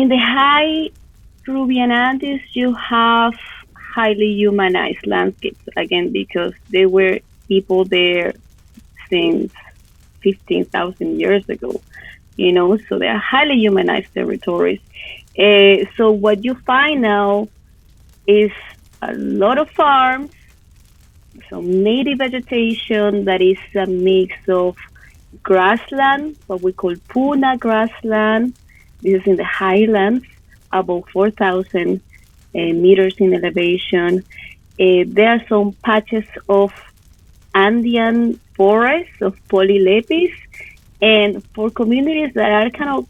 In the high Peruvian Andes, you have highly humanized landscapes, again, because there were people there since 15,000 years ago, so they are highly humanized territories. So what you find now is a lot of farms, some native vegetation that is a mix of grassland, what we call puna grassland. This is in the highlands, above 4,000 meters in elevation. There are some patches of Andean forests of polylepis, and for communities that are kind of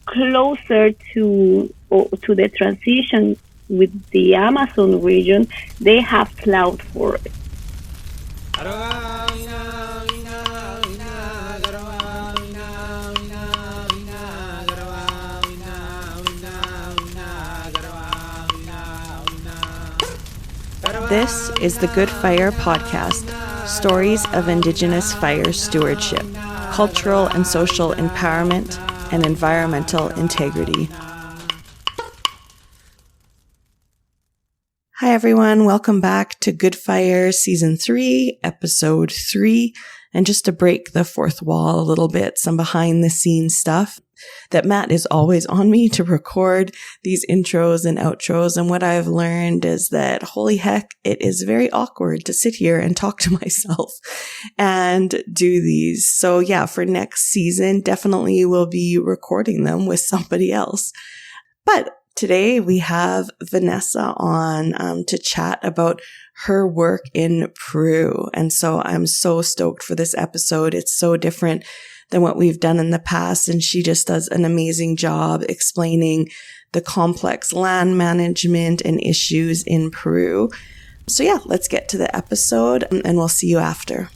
closer to the transition with the Amazon region, they have cloud forests. This is the Good Fire Podcast, stories of Indigenous fire stewardship, cultural and social empowerment, and environmental integrity. Hi everyone, welcome back to Good Fire Season 3, Episode 3. And just to break the fourth wall a little bit, some behind the scenes stuff, that Matt is always on me to record these intros and outros. And what I've learned is that, holy heck, it is very awkward to sit here and talk to myself and do these. So yeah, for next season, definitely we'll be recording them with somebody else. But today we have Vanessa on to chat about her work in Peru. And so I'm so stoked for this episode. It's so different than what we've done in the past. And she just does an amazing job explaining the complex land management and issues in Peru. So yeah, let's get to the episode and we'll see you after.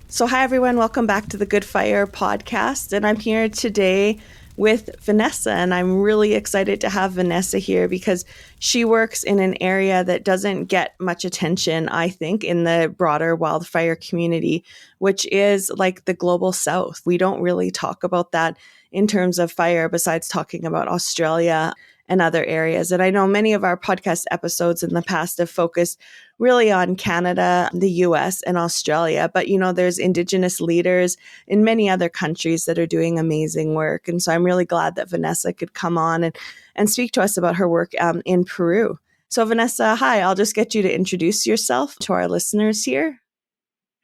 So hi everyone, welcome back to the Good Fire Podcast. And I'm here today with Vanessa, and I'm really excited to have Vanessa here because she works in an area that doesn't get much attention, I think, in the broader wildfire community, which is like the global south. We don't really talk about that in terms of fire besides talking about Australia and other areas. And I know many of our podcast episodes in the past have focused really on Canada, the US, and Australia. But, there's Indigenous leaders in many other countries that are doing amazing work. And so I'm really glad that Vanessa could come on and speak to us about her work in Peru. So Vanessa, hi, I'll just get you to introduce yourself to our listeners here.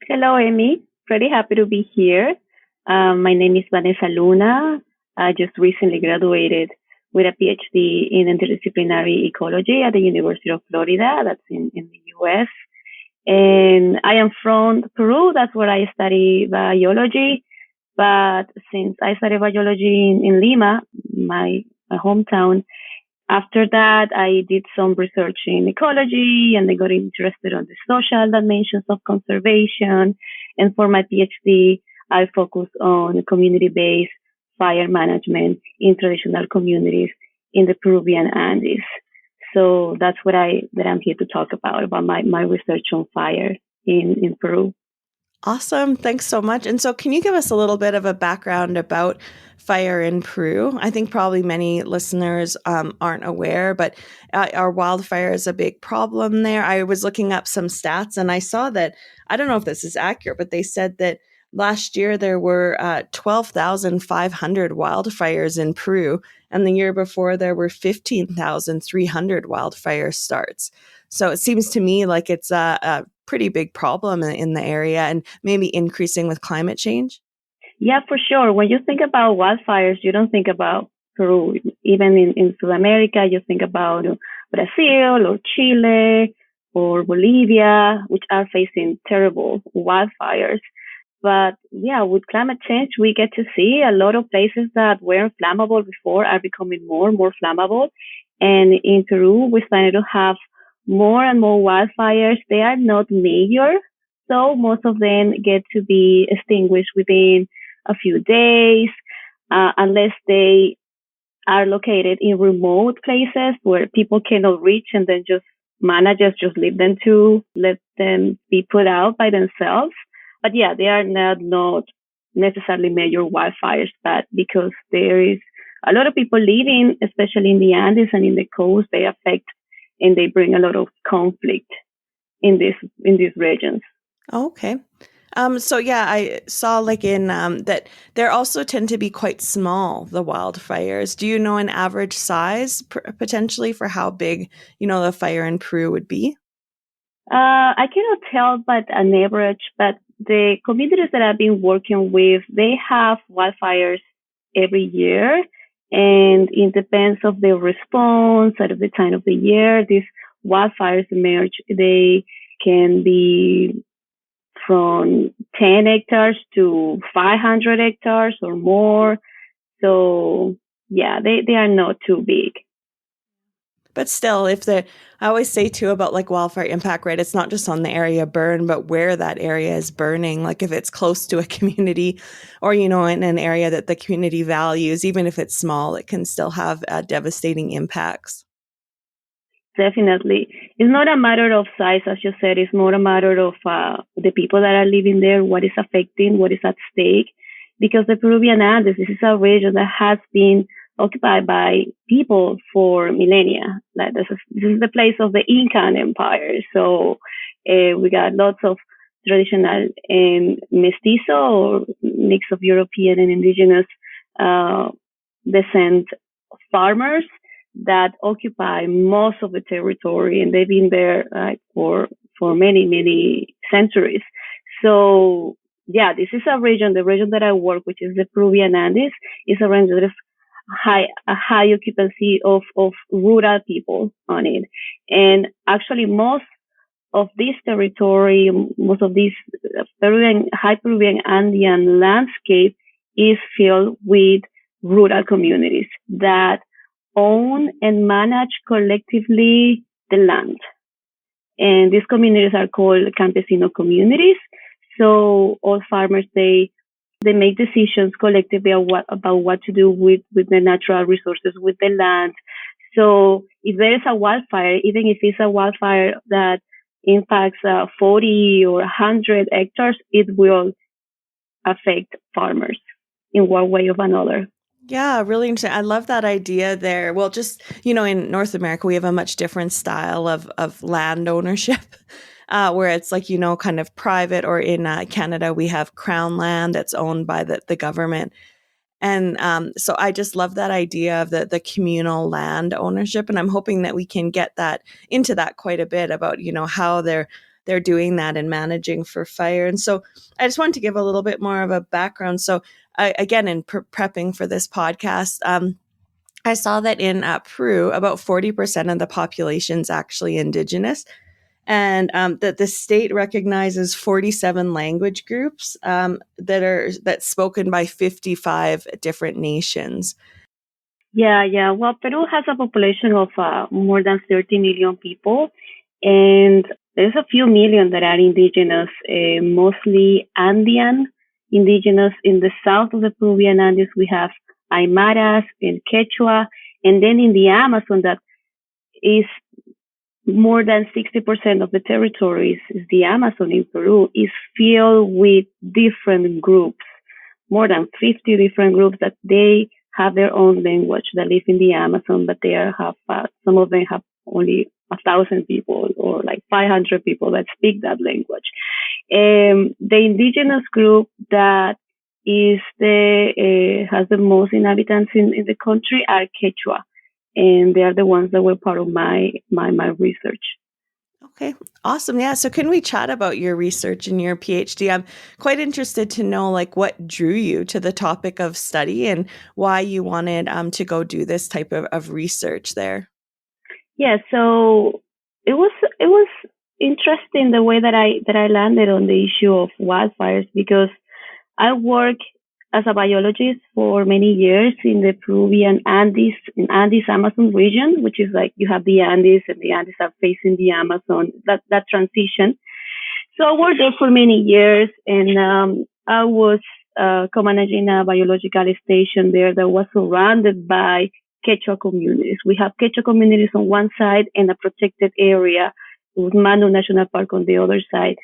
Hello, Amy. Pretty happy to be here. My name is Vanessa Luna. I just recently graduated with a PhD in Interdisciplinary Ecology at the University of Florida. That's in the US. And I am from Peru. That's where I study biology. But since I studied biology in Lima, my hometown, after that, I did some research in ecology and I got interested on the social dimensions of conservation. And for my PhD, I focus on community-based fire management in traditional communities in the Peruvian Andes. So that's what I'm here to talk about my research on fire in Peru. Awesome. Thanks so much. And so can you give us a little bit of a background about fire in Peru? I think probably many listeners aren't aware, but are wildfires a big problem there? I was looking up some stats and I saw that, I don't know if this is accurate, but they said that last year there were 12,500 wildfires in Peru, and the year before there were 15,300 wildfire starts. So it seems to me like it's a pretty big problem in the area and maybe increasing with climate change. Yeah, for sure. When you think about wildfires, you don't think about Peru. Even in South America, you think about Brazil or Chile or Bolivia, which are facing terrible wildfires. But yeah, with climate change, we get to see a lot of places that weren't flammable before are becoming more and more flammable. And in Peru, we're starting to have more and more wildfires. They are not major, so most of them get to be extinguished within a few days, unless they are located in remote places where people cannot reach, and then just managers just leave them to let them be put out by themselves. But yeah, they are not necessarily major wildfires, but because there is a lot of people living, especially in the Andes and in the coast, they affect and they bring a lot of conflict in these regions. Okay. So yeah, I saw like in that there also tend to be quite small, the wildfires. Do you know an average size potentially for how big, the fire in Peru would be? I cannot tell, but an average. But the communities that I've been working with, they have wildfires every year, and it depends of their response at the time of the year. These wildfires emerge. They can be from 10 hectares to 500 hectares or more. So yeah, they are not too big. But still, I always say too about like wildfire impact, right? It's not just on the area burned, but where that area is burning. Like if it's close to a community or, in an area that the community values, even if it's small, it can still have devastating impacts. Definitely. It's not a matter of size, as you said. It's more a matter of the people that are living there, what is affecting, what is at stake. Because the Peruvian Andes, this is a region that has been occupied by people for millennia. Like this is the place of the Incan Empire. So we got lots of traditional and mestizo or mix of European and indigenous descent farmers that occupy most of the territory, and they've been there for many centuries. So yeah, this is a region. The region that I work, which is the Peruvian Andes, is a region that is a high occupancy of rural people on it, and actually most of this territory, most of this high Peruvian Andean landscape is filled with rural communities that own and manage collectively the land. And these communities are called campesino communities. So all farmers, they make decisions collectively about what to do with the natural resources, with the land. So if there is a wildfire, even if it's a wildfire that impacts 40 or 100 hectares, it will affect farmers in one way or another. Yeah, really interesting. I love that idea there. Well, just, in North America, we have a much different style of land ownership, where it's like, kind of private, or in Canada, we have crown land that's owned by the government. And so I just love that idea of the communal land ownership. And I'm hoping that we can get into that quite a bit about, how they're doing that and managing for fire. And so I just wanted to give a little bit more of a background. So again, in prepping for this podcast, I saw that in Peru, about 40% of the population is actually indigenous, and that the state recognizes 47 language groups that's spoken by 55 different nations. Yeah. Well, Peru has a population of more than 30 million people, and there's a few million that are indigenous, mostly Andean indigenous. In the south of the Peruvian Andes, we have Aymaras and Quechua, and then in the Amazon, that is more than 60% of the territories, the Amazon in Peru, is filled with different groups, more than 50 different groups that they have their own language that live in the Amazon, but some of them have only 1,000 people or like 500 people that speak that language. The indigenous group that has the most inhabitants in the country are Quechua, and they are the ones that were part of my research. Okay, awesome. Yeah. So can we chat about your research and your PhD? I'm quite interested to know what drew you to the topic of study and why you wanted to go do this type of research there. Yeah, so it was interesting the way that I landed on the issue of wildfires, because I work as a biologist for many years in the Peruvian Andes, in Andes Amazon region, which is like you have the Andes and the Andes are facing the Amazon, that transition. So I worked there for many years, and I was co-managing a biological station there that was surrounded by Quechua communities. We have Quechua communities on one side and a protected area with Manu National Park on the other side.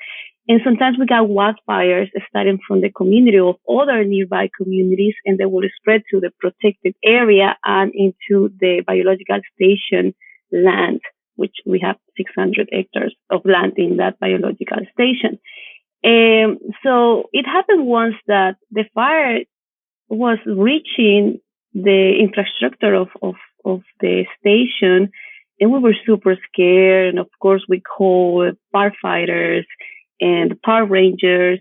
And sometimes we got wildfires starting from the community of other nearby communities, and they will spread to the protected area and into the biological station land, which we have 600 hectares of land in that biological station. So it happened once that the fire was reaching the infrastructure of the station, and we were super scared. And of course, we called firefighters and park rangers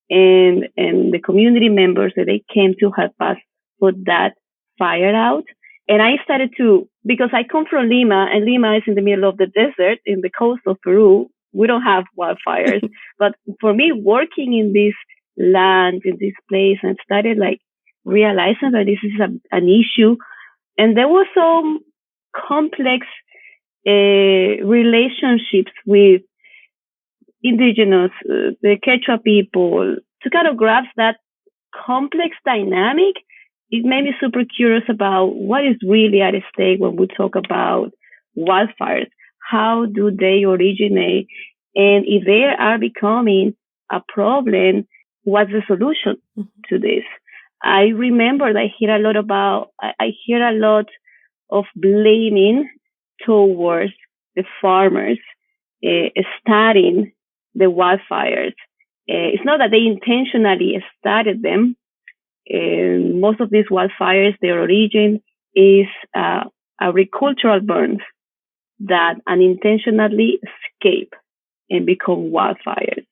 and the community members that they came to help us put that fire out. And I started to, because I come from Lima, and Lima is in the middle of the desert in the coast of Peru. We don't have wildfires. But for me, working in this land, in this place, and started like realizing that this is an issue. And there was some complex relationships with indigenous, the Quechua people, to kind of grasp that complex dynamic. It made me super curious about what is really at stake when we talk about wildfires. How do they originate? And if they are becoming a problem, what's the solution to this? I remember that I hear a lot of blaming towards the farmers starting the wildfires. It's not that they intentionally started them. Most of these wildfires, their origin is agricultural burns that unintentionally escape and become wildfires.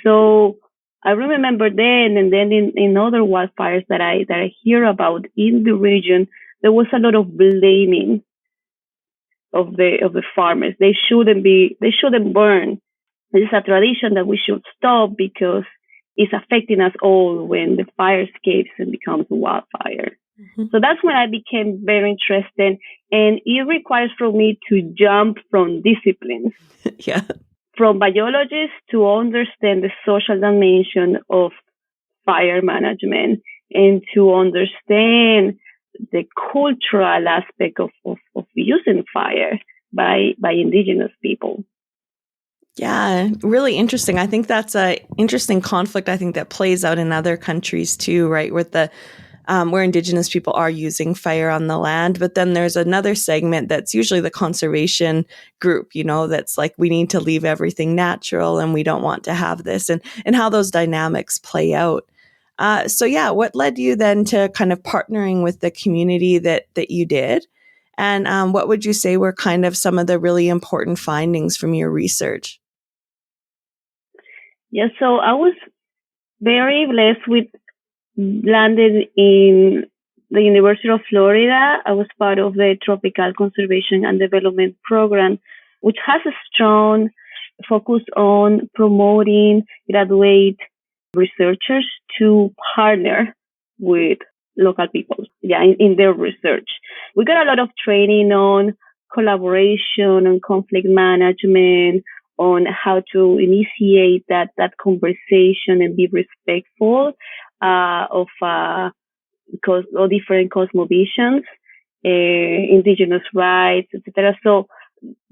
So I remember then, and then in other wildfires that I hear about in the region, there was a lot of blaming of the farmers. They shouldn't burn. It's a tradition that we should stop because it's affecting us all when the fire escapes and becomes a wildfire. Mm-hmm. So that's when I became very interested, and it requires from me to jump from disciplines. Yeah. From biologists to understand the social dimension of fire management and to understand the cultural aspect of using fire by indigenous people. Yeah, really interesting. I think that's a interesting conflict. I think that plays out in other countries too, right? With the where indigenous people are using fire on the land, but then there's another segment that's usually the conservation group, that's like, we need to leave everything natural and we don't want to have this, and how those dynamics play out. So yeah, what led you then to kind of partnering with the community that you did? And what would you say were kind of some of the really important findings from your research? Yeah, so I was very blessed with landed in the University of Florida. I was part of the Tropical Conservation and Development Program, which has a strong focus on promoting graduate researchers to partner with local people in their research. We got a lot of training on collaboration, on conflict management, on how to initiate that conversation and be respectful of different cosmovisions, indigenous rights, etc. So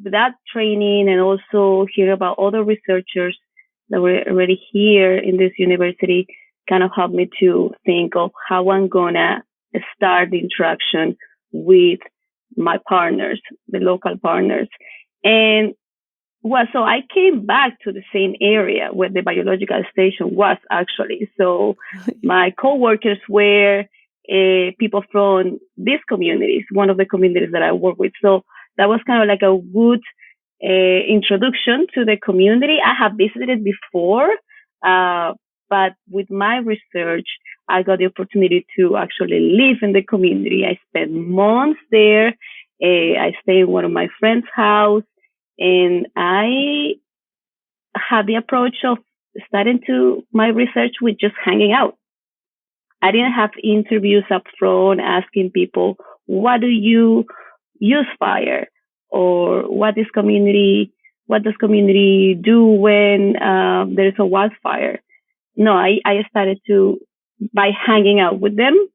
that training, and also hear about other researchers that were already here in this university, kind of helped me to think of how I'm gonna start the interaction with my partners, the local partners. And so I came back to the same area where the biological station was actually. So my coworkers were people from these communities, one of the communities that I work with. So that was kind of like a good introduction to the community. I have visited before, but with my research, I got the opportunity to actually live in the community. I spent months there. I stayed in one of my friend's house. And I had the approach of starting to my research with just hanging out. I didn't have interviews up front asking people, what do you use fire? Or what does community do when there is a wildfire? No, I started by hanging out with them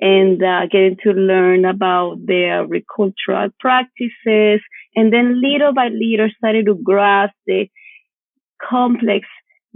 and getting to learn about their agricultural practices. And then little by little started to grasp the complex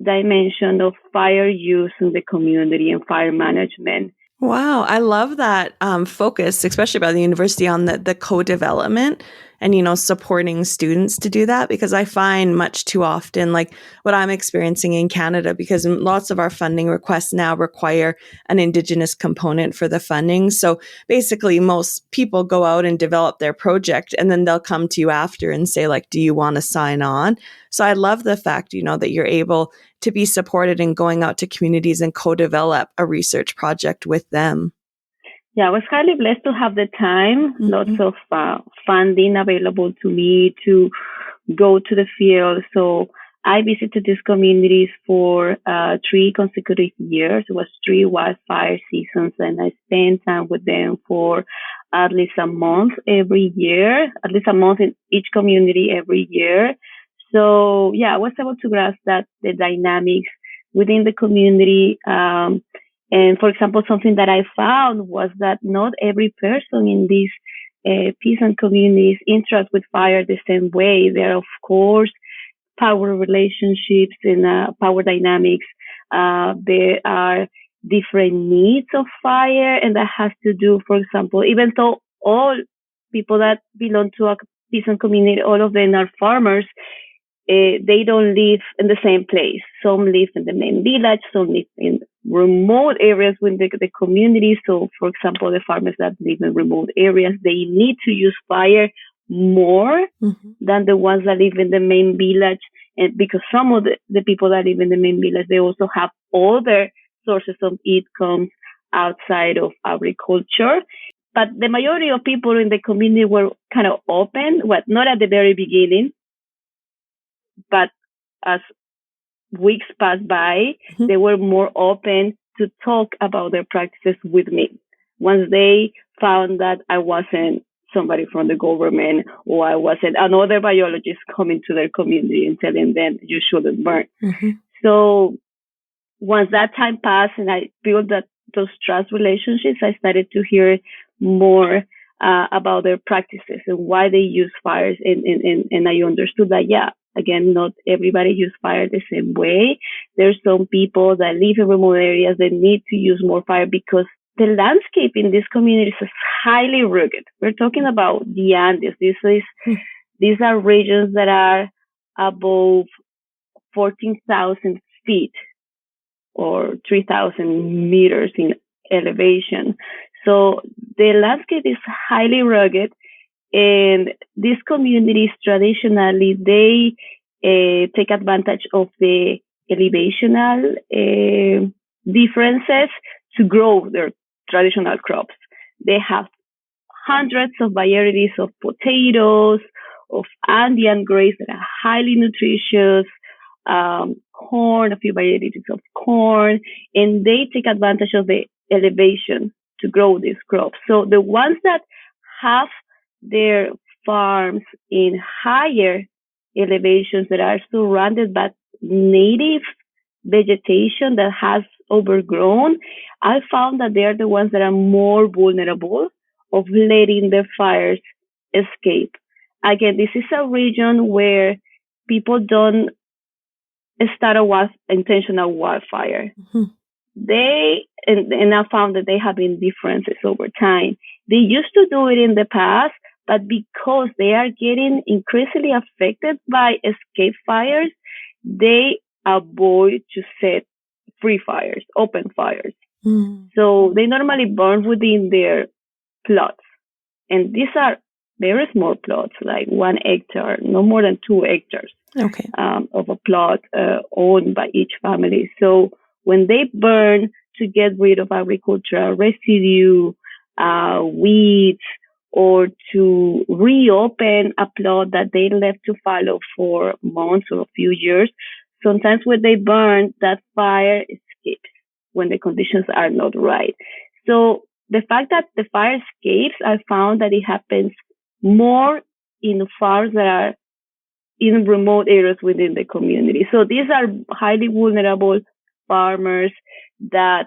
dimension of fire use in the community and fire management. Wow, I love that focus, especially by the university, on the co-development and, supporting students to do that, because I find much too often, like what I'm experiencing in Canada, because lots of our funding requests now require an Indigenous component for the funding. So basically, most people go out and develop their project, and then they'll come to you after and say, like, do you want to sign on? So I love the fact, that you're able to be supported in going out to communities and co-develop a research project with them. Yeah, I was highly blessed to have the time, lots of funding available to me to go to the field. So I visited these communities for 3 consecutive years. It was 3 wildfire seasons, and I spent time with them for at least a month every year, at least a month in each community every year. So yeah, I was able to grasp that the dynamics within the community. And for example, something that I found was that not every person in these peasant communities interact with fire the same way. There are, of course, power relationships and power dynamics. There are different needs of fire, and that has to do, for example, even though all people that belong to a peasant community, all of them are farmers, they don't live in the same place. Some live in the main village, some live in remote areas within the community. So, for example, the farmers that live in remote areas, they need to use fire more than the ones that live in the main village. And because some of the people that live in the main village, they also have other sources of income outside of agriculture. But the majority of people in the community were kind of open, not at the very beginning, but as weeks passed by, they were more open to talk about their practices with me. Once they found that I wasn't somebody from the government, or I wasn't another biologist coming to their community and telling them you shouldn't burn. So once that time passed and I built those trust relationships, I started to hear more about their practices and why they use fires. And I understood that, yeah, again, not everybody use fire the same way. There's some people that live in remote areas that need to use more fire because the landscape in these communities is highly rugged. We're talking about the Andes. These are regions that are above 14,000 feet or 3,000 meters in elevation. So the landscape is highly rugged, and these communities traditionally, they take advantage of the elevational differences to grow their traditional crops. They have hundreds of varieties of potatoes, of Andean grapes that are highly nutritious, corn, a few varieties of corn, and they take advantage of the elevation to grow these crops. So the ones that have their farms in higher elevations that are surrounded by native vegetation that has overgrown, I found that they are the ones that are more vulnerable of letting their fires escape. Again, this is a region where people don't start intentional wildfire. And I found that they have been differences over time. They used to do it in the past, but because they are getting increasingly affected by escape fires, they avoid to set free fires, open fires. So they normally burn within their plots. And these are very small plots, like 1 hectare, no more than 2 hectares of a plot owned by each family. So when they burn to get rid of agricultural residue, weeds, or to reopen a plot that they left to fallow for months or a few years, sometimes when they burn, that fire escapes when the conditions are not right. So the fact that the fire escapes, I found that it happens more in farms that are in remote areas within the community. So these are highly vulnerable farmers that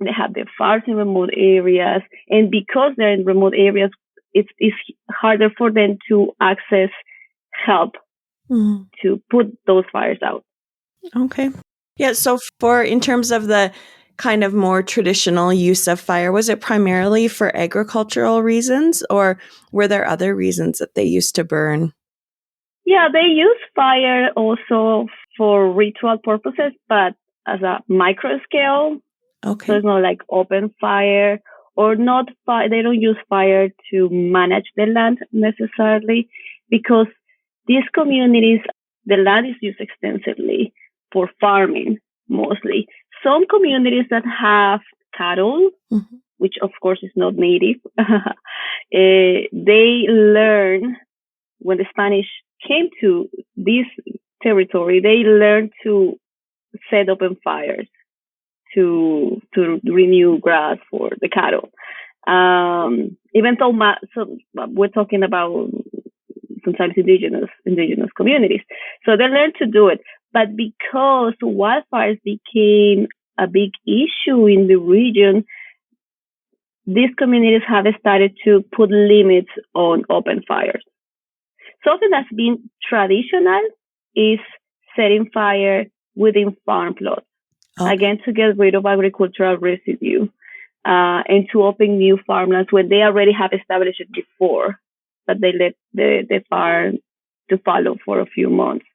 they have their farms in remote areas. And because they're in remote areas, it's harder for them to access help to put those fires out. Okay. Yeah. So in terms of the kind of more traditional use of fire, was it primarily for agricultural reasons, or were there other reasons that they used to burn? Yeah, they use fire also for ritual purposes, but as a micro scale. So Okay. it's not like open fire or not fire. They don't use fire to manage the land necessarily because these communities, the land is used extensively for farming mostly. Some communities that have cattle, Mm-hmm. which of course is not native, they learn when the Spanish came to this territory, they learned to set open fires to renew grass for the cattle. Even though so we're talking about sometimes indigenous communities, so they learned to do it. But because wildfires became a big issue in the region, these communities have started to put limits on open fires. Something that's been traditional is setting fire within farm plots, Okay. again, to get rid of agricultural residue and to open new farmlands when they already have established it before, but they let the farm to follow for a few months.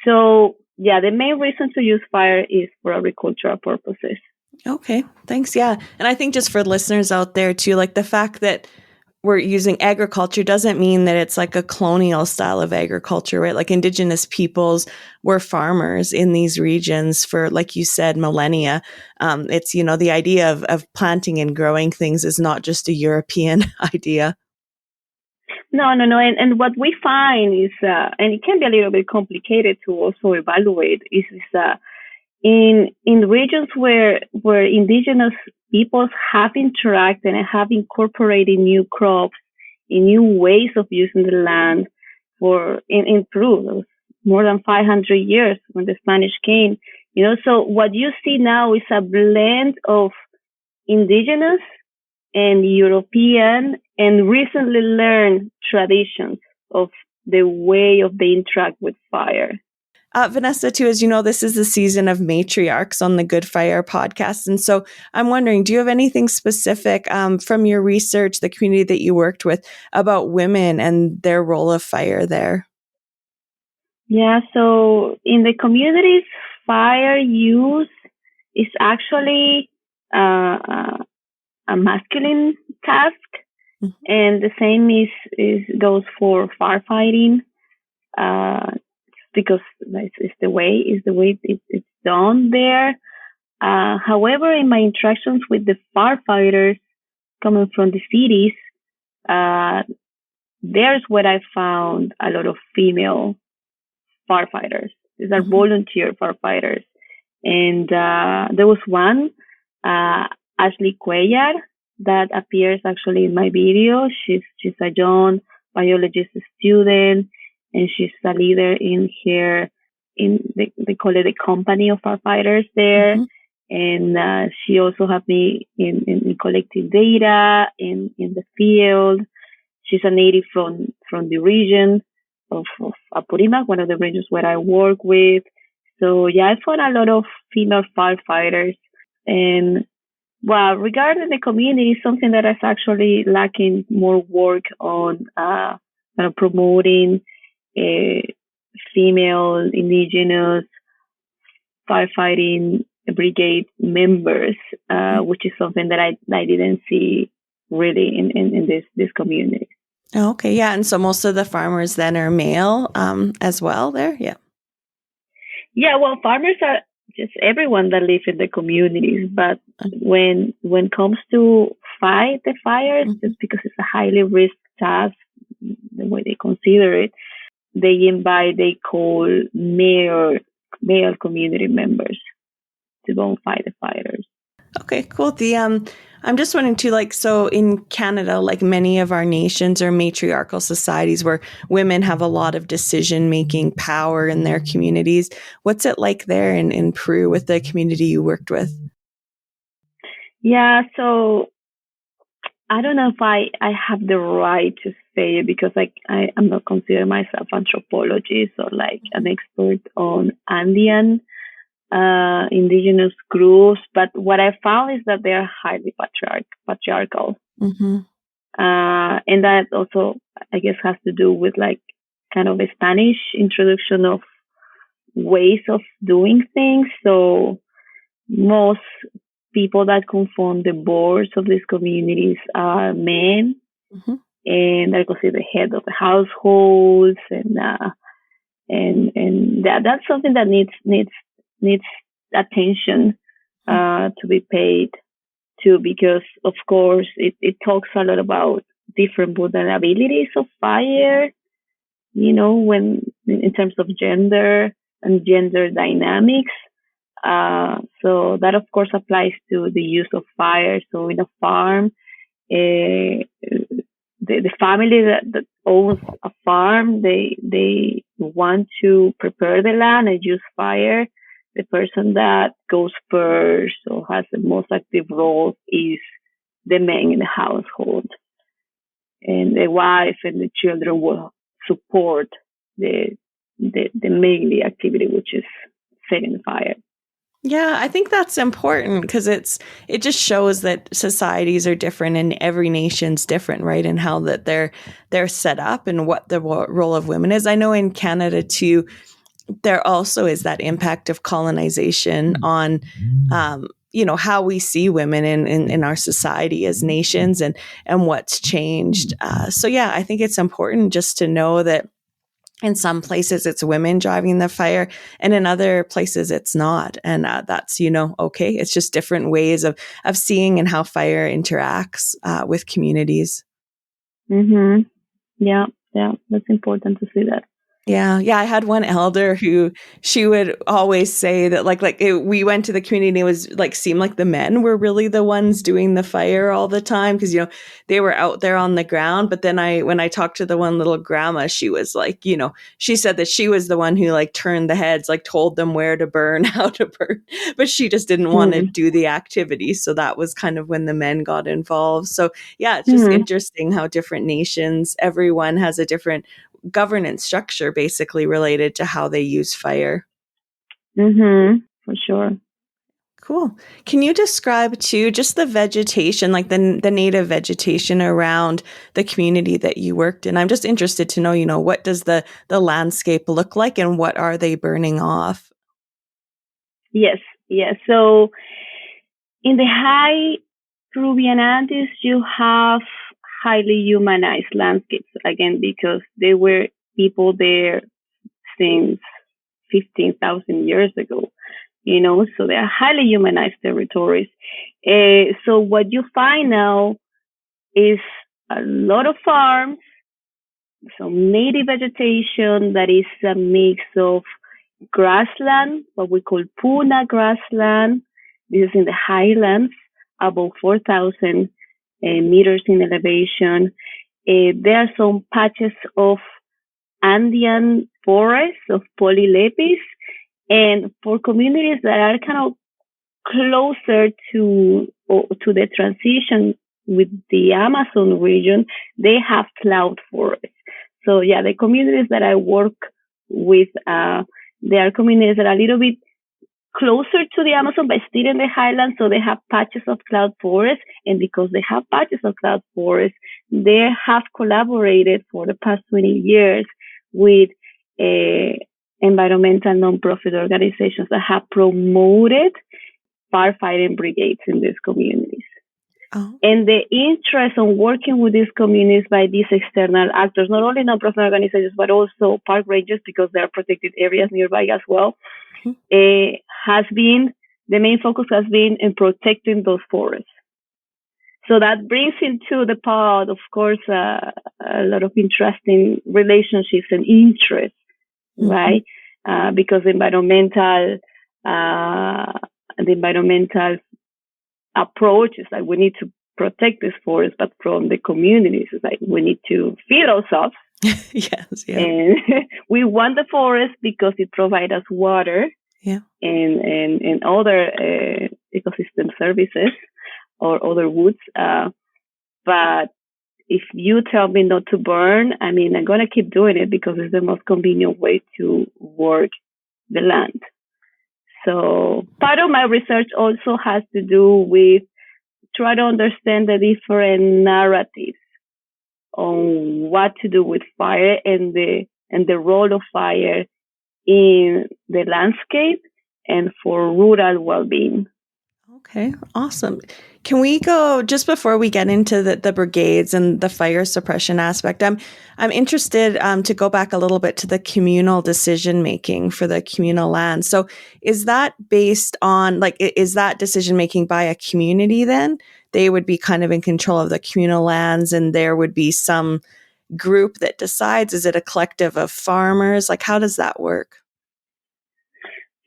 So, yeah, the main reason to use fire is for agricultural purposes. Okay. Thanks. Yeah. And I think just for listeners out there too, like the fact that we're using agriculture doesn't mean that it's like a colonial style of agriculture, right? Like indigenous peoples were farmers in these regions for, like you said, millennia. It's, the idea of planting and growing things is not just a European idea. No. And what we find is, and it can be a little bit complicated to also evaluate, is in regions where indigenous peoples have interacted and have incorporated new crops in new ways of using the land in Peru. It was more than 500 years when the Spanish came. So what you see now is a blend of indigenous and European and recently learned traditions of the way of they interact with fire. Vanessa, too, as you know, this is the season of matriarchs on the Good Fire podcast. And so I'm wondering, do you have anything specific from your research, the community that you worked with, about women and their role of fire there? Yeah, so in the communities, fire use is actually a masculine task, and the same goes for firefighting. Because it's the way it's done there. However, in my interactions with the firefighters coming from the cities, there's where I found a lot of female firefighters. These are volunteer firefighters, and there was one, Ashley Cuellar, that appears actually in my video. She's a young biologist student, and she's a leader they call it the company of firefighters there. And she also helped me in collecting data in the field. She's a native from the region of Apurímac, one of the regions where I work with. So yeah, I found a lot of female firefighters. And well, regarding the community, something that is actually lacking more work on promoting female indigenous firefighting brigade members, which is something that I didn't see really in this community. Okay, yeah. And so most of the farmers then are male as well there? Yeah. Yeah, well, farmers are just everyone that lives in the communities, but when it comes to fight the fires, just because it's a highly risk task, the way they consider it, they call male community members to go and fight the fires. Okay, cool. I'm just wondering too, like, so in Canada, like many of our nations are matriarchal societies where women have a lot of decision-making power in their communities. What's it like there in Peru with the community you worked with? Yeah, so I don't know if I have the right to say it because I'm not considering myself anthropologist or like an expert on Andean indigenous groups, but what I found is that they are highly patriarchal. Mm-hmm. And that also, I guess, has to do with like kind of a Spanish introduction of ways of doing things. So most people that conform the boards of these communities are men, Mm-hmm. and they're considered the head of the households, and that's something that needs attention to be paid to, because of course it talks a lot about different vulnerabilities of fire, when in terms of gender and gender dynamics. So that of course applies to the use of fire. So in a farm, the family that owns a farm, they want to prepare the land and use fire. The person that goes first or has the most active role is the man in the household, and the wife and the children will support the mainly activity, which is setting the fire. Yeah, I think that's important because it just shows that societies are different and every nation's different, right? And how that they're set up and what the role of women is. I know in Canada too, there also is that impact of colonization on, how we see women in our society as nations and what's changed. So yeah, I think it's important just to know that in some places it's women driving the fire and in other places it's not. And that's, okay. It's just different ways of seeing and how fire interacts with communities. Mm-hmm. Yeah. That's important to see that. Yeah. I had one elder who she would always say that we went to the community and it was seemed like the men were really the ones doing the fire all the time because, they were out there on the ground. But then when I talked to the one little grandma, she was like, she said that she was the one who turned the heads, told them where to burn, how to burn, but she just didn't want to do the activity. So that was kind of when the men got involved. So yeah, it's just interesting how different nations, everyone has a different governance structure basically related to how they use fire. For sure. Cool. Can you describe too just the vegetation, like the native vegetation around the community that you worked in? I'm just interested to know, what does the landscape look like and what are they burning off? Yes. So in the high Peruvian Andes, you have highly humanized landscapes, again, because there were people there since 15,000 years ago, so they are highly humanized territories. So what you find now is a lot of farms, some native vegetation that is a mix of grassland, what we call puna grassland. This is in the highlands, above 4,000 meters in elevation. There are some patches of Andean forests of polylepis, and for communities that are kind of closer to the transition with the Amazon region, they have cloud forests. So yeah, the communities that I work with, they are communities that are a little bit closer to the Amazon, but still in the highlands. So they have patches of cloud forest. And because they have patches of cloud forest, they have collaborated for the past 20 years with environmental nonprofit organizations that have promoted firefighting brigades in these communities. Oh. And the interest on working with these communities by these external actors, not only nonprofit organizations, but also park rangers, because there are protected areas nearby as well, has been, the main focus has been in protecting those forests. So that brings into the pot, of course, a lot of interesting relationships and interests, right? Because the environmental approach is like we need to protect this forest, but from the communities, it's like we need to feed ourselves. Yes, yeah. And we want the forest because it provides us water, and other ecosystem services or other woods. But if you tell me not to burn, I mean, I'm going to keep doing it because it's the most convenient way to work the land. So part of my research also has to do with try to understand the different narratives on what to do with fire and the role of fire in the landscape and for rural well-being. Okay, awesome. Can we go just before we get into the brigades and the fire suppression aspect? I'm interested to go back a little bit to the communal decision making for the communal land. So, is that based on is that decision making by a community? Then they would be kind of in control of the communal lands, and there would be some group that decides. Is it a collective of farmers? Like, how does that work?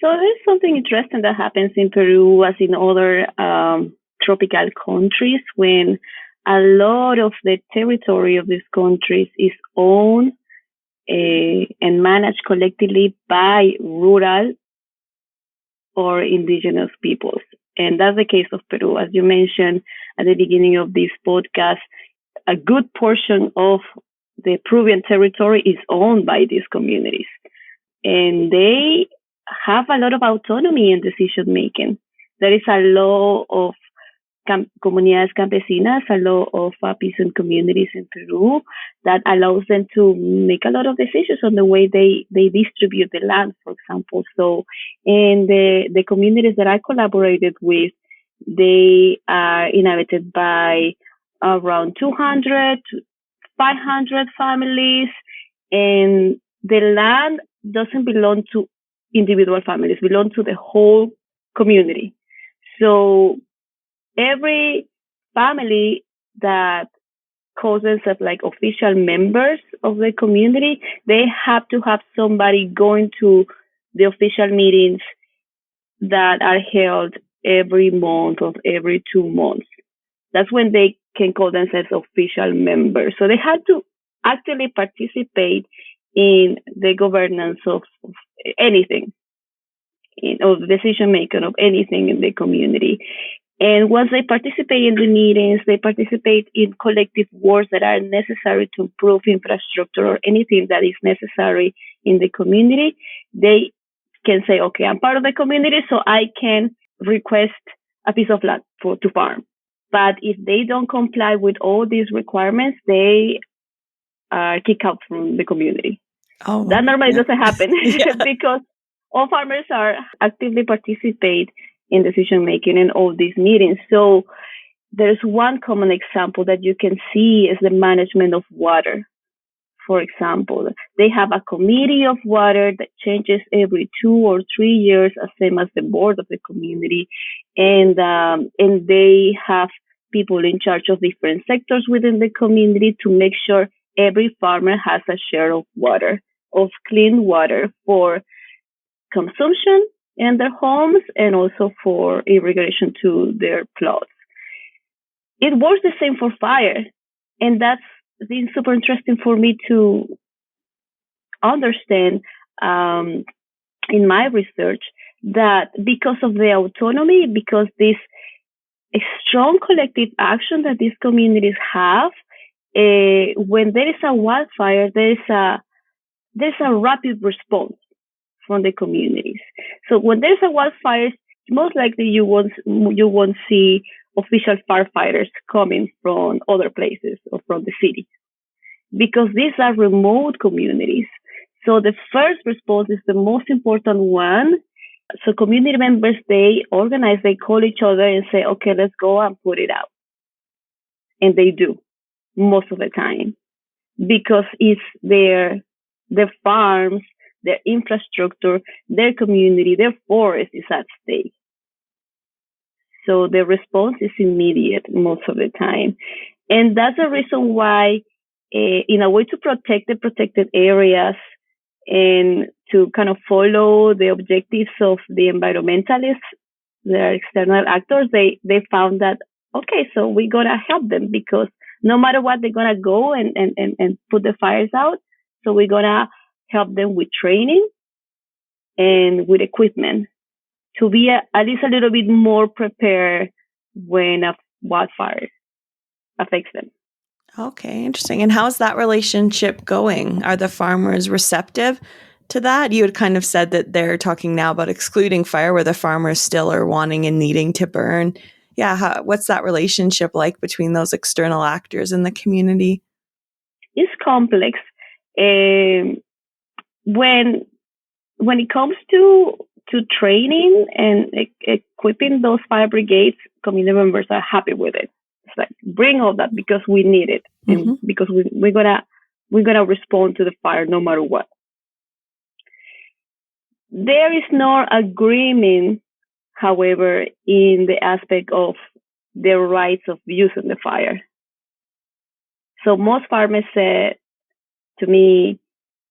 So there's something interesting that happens in Peru as in other tropical countries when a lot of the territory of these countries is owned and managed collectively by rural or indigenous peoples. And that's the case of Peru. As you mentioned at the beginning of this podcast, a good portion of the Peruvian territory is owned by these communities. And they have a lot of autonomy in decision making. There is a law of comunidades campesinas, a law of peasant communities in Peru that allows them to make a lot of decisions on the way they distribute the land, for example. So in the communities that I collaborated with, they are inhabited by around 200 to 500 families, and the land doesn't belong to individual families, belong to the whole community. So every family that calls themselves like official members of the community, they have to have somebody going to the official meetings that are held every month or every 2 months. That's when they can call themselves official members. So they have to actively participate in the governance of anything, of the decision making of anything in the community. And once they participate in the meetings, they participate in collective works that are necessary to improve infrastructure or anything that is necessary in the community. They can say, okay, I'm part of the community, so I can request a piece of land to farm. But if they don't comply with all these requirements, they are kicked out from the community. Oh, that normally doesn't happen because all farmers are actively participate in decision making in all these meetings. So there's one common example that you can see is the management of water. For example, they have a committee of water that changes every 2 or 3 years, as same as the board of the community, and they have people in charge of different sectors within the community to make sure every farmer has a share of water, of clean water for consumption in their homes and also for irrigation to their plots. It works the same for fire, and that's been super interesting for me to understand in my research that because of the autonomy, because this strong collective action that these communities have, when there is a wildfire, there's a rapid response from the communities. So when there's a wildfire, most likely you won't see official firefighters coming from other places or from the city, because these are remote communities. So the first response is the most important one. So community members, they organize, they call each other and say, okay, let's go and put it out. And they do most of the time, because it's their farms, their infrastructure, their community, their forest is at stake. So the response is immediate most of the time. And that's the reason why, in a way to protect the protected areas and to kind of follow the objectives of the environmentalists, the external actors, they found that, okay, so we're going to help them, because no matter what, they're going to go and put the fires out. So we're going to help them with training and with equipment to be at least a little bit more prepared when a wildfire affects them. Okay, interesting. And how's that relationship going? Are the farmers receptive to that? You had kind of said that they're talking now about excluding fire where the farmers still are wanting and needing to burn. Yeah, what's that relationship like between those external actors in the community? It's complex. When it comes to training and equipping those fire brigades, community members are happy with it. It's like, bring all that because we need it, and because we're gonna respond to the fire no matter what. There is no agreement, however, in the aspect of their rights of using the fire. So most farmers said to me,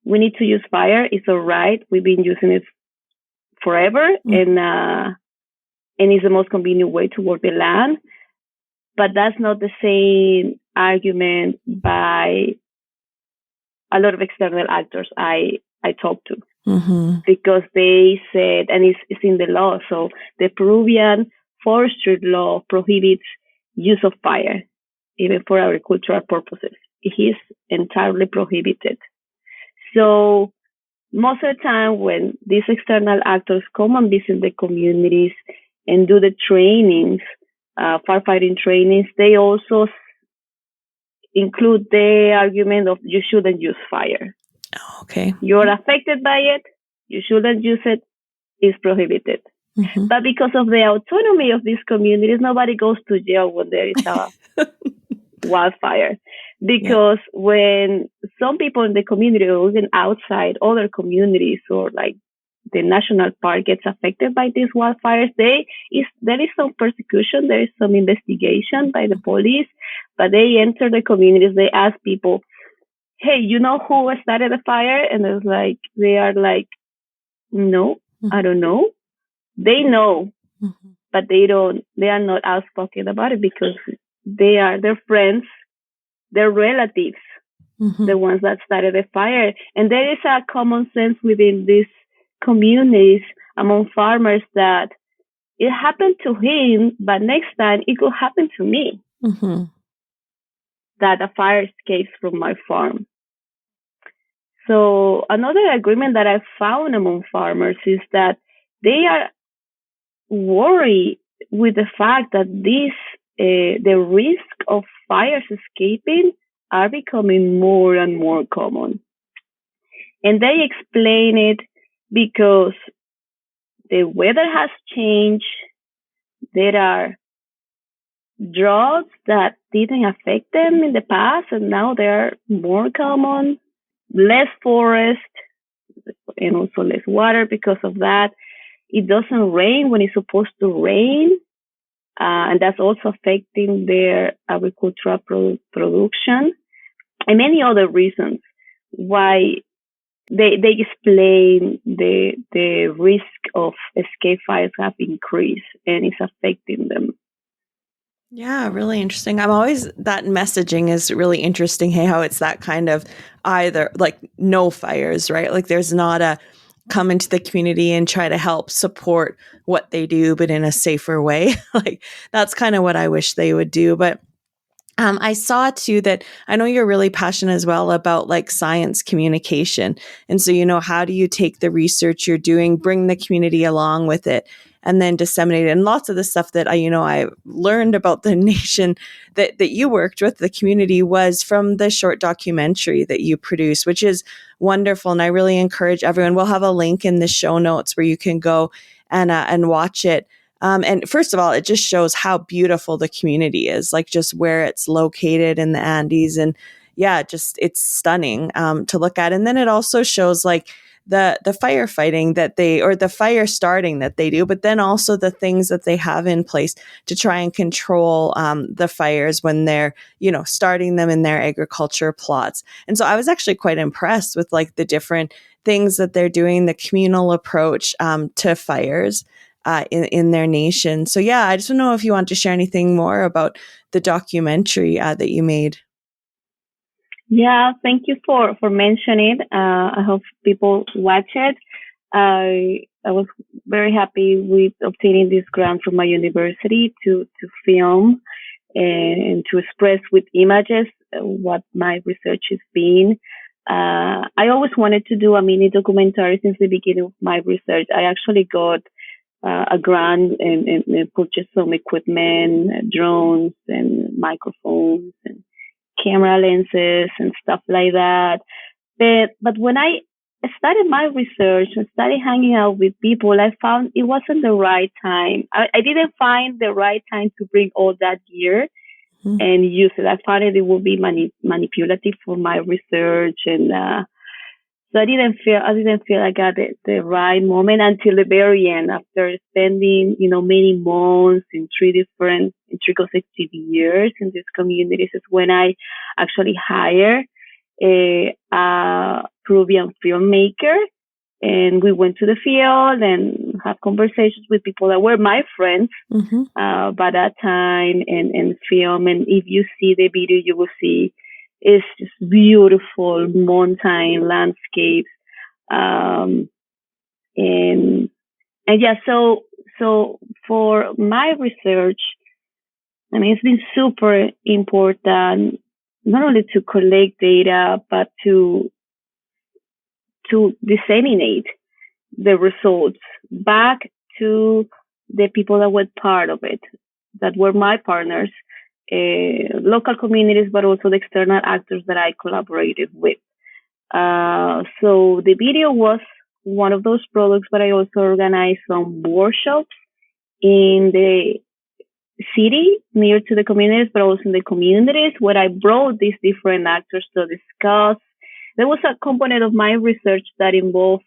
we need to use fire. It's all right. We've been using it forever, and it's the most convenient way to work the land. But that's not the same argument by a lot of external actors I talked to. Because they said, and it's in the law, so the Peruvian forestry law prohibits use of fire, even for agricultural purposes. It is entirely prohibited. So most of the time when these external actors come and visit the communities and do the trainings, firefighting trainings, they also include the argument of you shouldn't use fire. Okay. You're affected by it. You shouldn't use it. It's prohibited. But because of the autonomy of these communities, nobody goes to jail when there is a wildfire. Because when some people in the community or even outside other communities or like the national park gets affected by these wildfires, there is some persecution, there is some investigation by the police, but they enter the communities, they ask people, hey, you know who started the fire? And they are like, no, I don't know. They know, but they are not outspoken about it because they are their friends, their relatives, the ones that started the fire. And there is a common sense within these communities among farmers that it happened to him, but next time it could happen to me. That a fire escapes from my farm. So another agreement that I found among farmers is that they are worried with the fact that the risk of fires escaping are becoming more and more common. And they explain it because the weather has changed. There are droughts that didn't affect them in the past, and now they are more common. Less forest and also less water because of that. It doesn't rain when it's supposed to rain. And that's also affecting their agricultural production and many other reasons why they explain the risk of escape fires have increased and it's affecting them. Yeah, really interesting. That messaging is really interesting. Hey, how it's that kind of either like no fires, right? Like there's not a come into the community and try to help support what they do, but in a safer way. Like that's kind of what I wish they would do. But I saw too that I know you're really passionate as well about like science communication. And so, how do you take the research you're doing, bring the community along with it, and then disseminate it? And lots of the stuff that I learned about the nation that you worked with, the community, was from the short documentary that you produced, which is wonderful. And I really encourage everyone. We'll have a link in the show notes where you can go and watch it. And first of all, it just shows how beautiful the community is, like just where it's located in the Andes. And yeah, it's stunning to look at. And then it also shows like the firefighting the fire starting that they do, but then also the things that they have in place to try and control the fires when they're, starting them in their agriculture plots. And so I was actually quite impressed with like the different things that they're doing, the communal approach to fires. In their nation. So yeah, I just don't know if you want to share anything more about the documentary that you made. Yeah, thank you for mentioning it. I hope people watch it. I was very happy with obtaining this grant from my university to film and to express with images what my research has been. I always wanted to do a mini documentary since the beginning of my research. I actually got a grant and purchased some equipment, drones and microphones and camera lenses and stuff like that. But when I started my research and started hanging out with people, I found it wasn't the right time. I didn't find the right time to bring all that gear and use it. I found it would be manipulative for my research, and so I didn't feel I got the right moment until the very end. After spending many months in three consecutive years in these communities, is when I actually hired a Peruvian filmmaker, and we went to the field and have conversations with people that were my friends by that time, and film. And if you see the video, you will see it's just beautiful mountain landscapes, and yeah. So for my research, I mean, it's been super important not only to collect data but to disseminate the results back to the people that were part of it, that were my partners, local communities, but also the external actors that I collaborated with. So the video was one of those products, but I also organized some workshops in the city near to the communities, but also in the communities where I brought these different actors to discuss. There was a component of my research that involved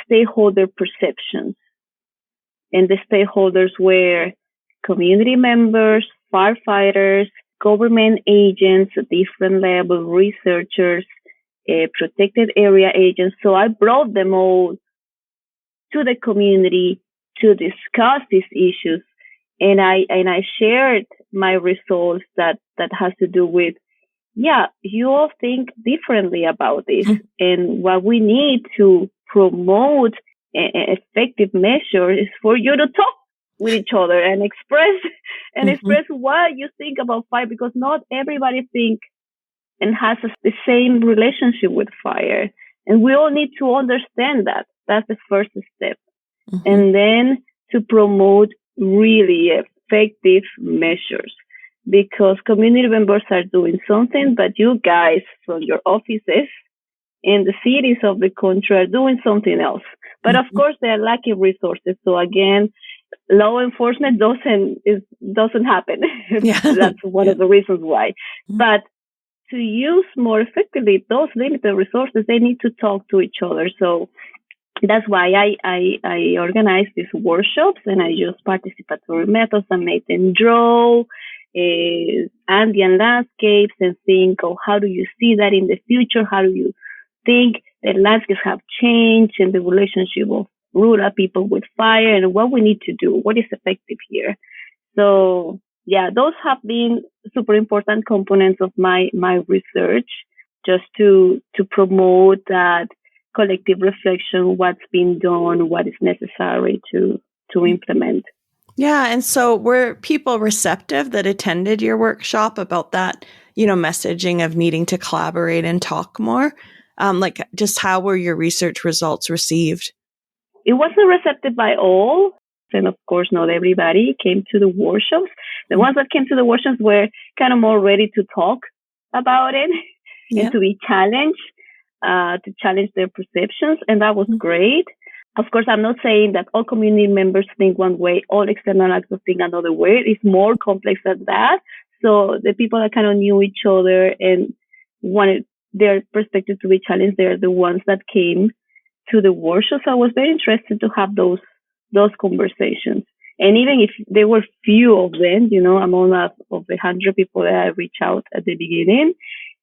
stakeholder perceptions, and the stakeholders were community members, firefighters, government agents at different level, researchers, protected area agents. So I brought them all to the community to discuss these issues, and I shared my results that has to do with, yeah, you all think differently about this, and what we need to promote effective measures is for you to talk with each other and express what you think about fire, because not everybody thinks and has the same relationship with fire, and we all need to understand that. That's the first step, and then to promote really effective measures, because community members are doing something, but you guys from your offices in the cities of the country are doing something else. But of course, they are lacking resources. So again, law enforcement doesn't happen. Yeah. That's one of the reasons why. But to use more effectively those limited resources, they need to talk to each other. So that's why I organize these workshops, and I use participatory methods and make them draw Andean landscapes and think, oh, how do you see that in the future? How do you think that landscapes have changed and the relationship of rural people with fire, and what we need to do, what is effective here? So yeah, those have been super important components of my research, just to promote that collective reflection, what's been done, what is necessary to implement. Yeah. And so were people receptive that attended your workshop about that, messaging of needing to collaborate and talk more? Just how were your research results received? It wasn't receptive by all. And of course, not everybody came to the workshops. The ones that came to the workshops were kind of more ready to talk about it and to be challenged, to challenge their perceptions. And that was great. Of course, I'm not saying that all community members think one way, all external actors think another way. It's more complex than that. So the people that kind of knew each other and wanted their perspective to be challenged, they're the ones that came to the workshop. So I was very interested to have those conversations. And even if there were few of them, among of the 100 people that I reached out at the beginning,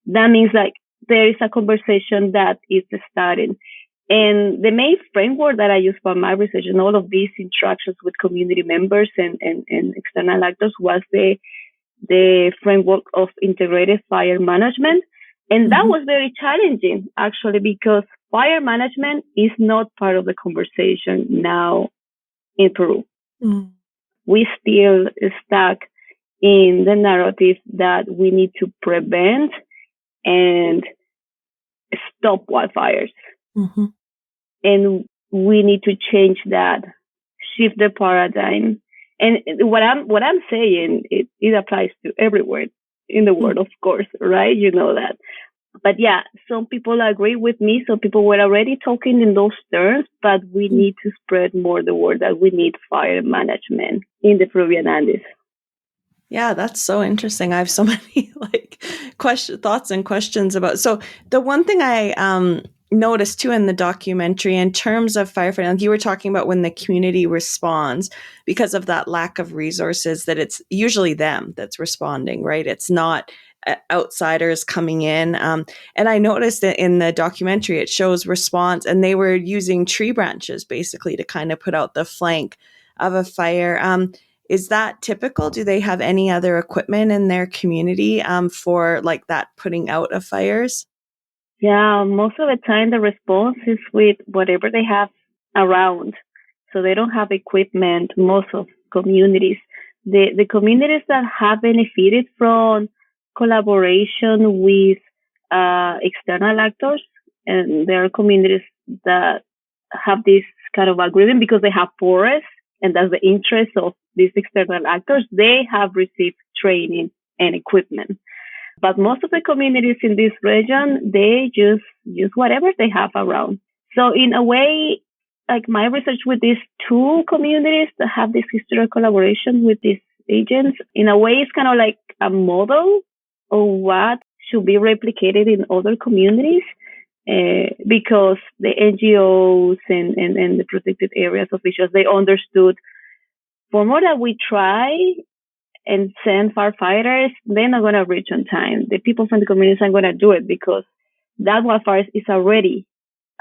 that means like there is a conversation that is starting. And the main framework that I use for my research and all of these interactions with community members and external actors was the framework of integrated fire management. And that was very challenging, actually, because fire management is not part of the conversation now in Peru. We still stuck in the narrative that we need to prevent and stop wildfires. Mm-hmm. And we need to change that, shift the paradigm. And what I'm saying, it applies to everywhere in the world, of course, right? You know that. But yeah, some people agree with me. Some people were already talking in those terms, but we need to spread more the word that we need fire management in the Peruvian Andes. Yeah, that's so interesting. I have so many thoughts and questions about. So the one thing I noticed too in the documentary, in terms of firefighting, like you were talking about when the community responds because of that lack of resources, that it's usually them that's responding, right? It's not outsiders coming in. And I noticed that in the documentary, it shows response, and they were using tree branches basically to kind of put out the flank of a fire. Is that typical? Do they have any other equipment in their community for like that putting out of fires? Yeah, most of the time the response is with whatever they have around. So they don't have equipment, most of communities. The communities that have benefited from collaboration with external actors, and there are communities that have this kind of agreement because they have forests, and that's the interest of these external actors. They have received training and equipment. But most of the communities in this region, they just use whatever they have around. So in a way, like my research with these two communities that have this historical collaboration with these agents, in a way, it's kind of like a model of what should be replicated in other communities. Because the NGOs and the protected areas officials, they understood for more that we try and send firefighters, they're not going to reach on time. The people from the communities aren't going to do it because that wildfire is already,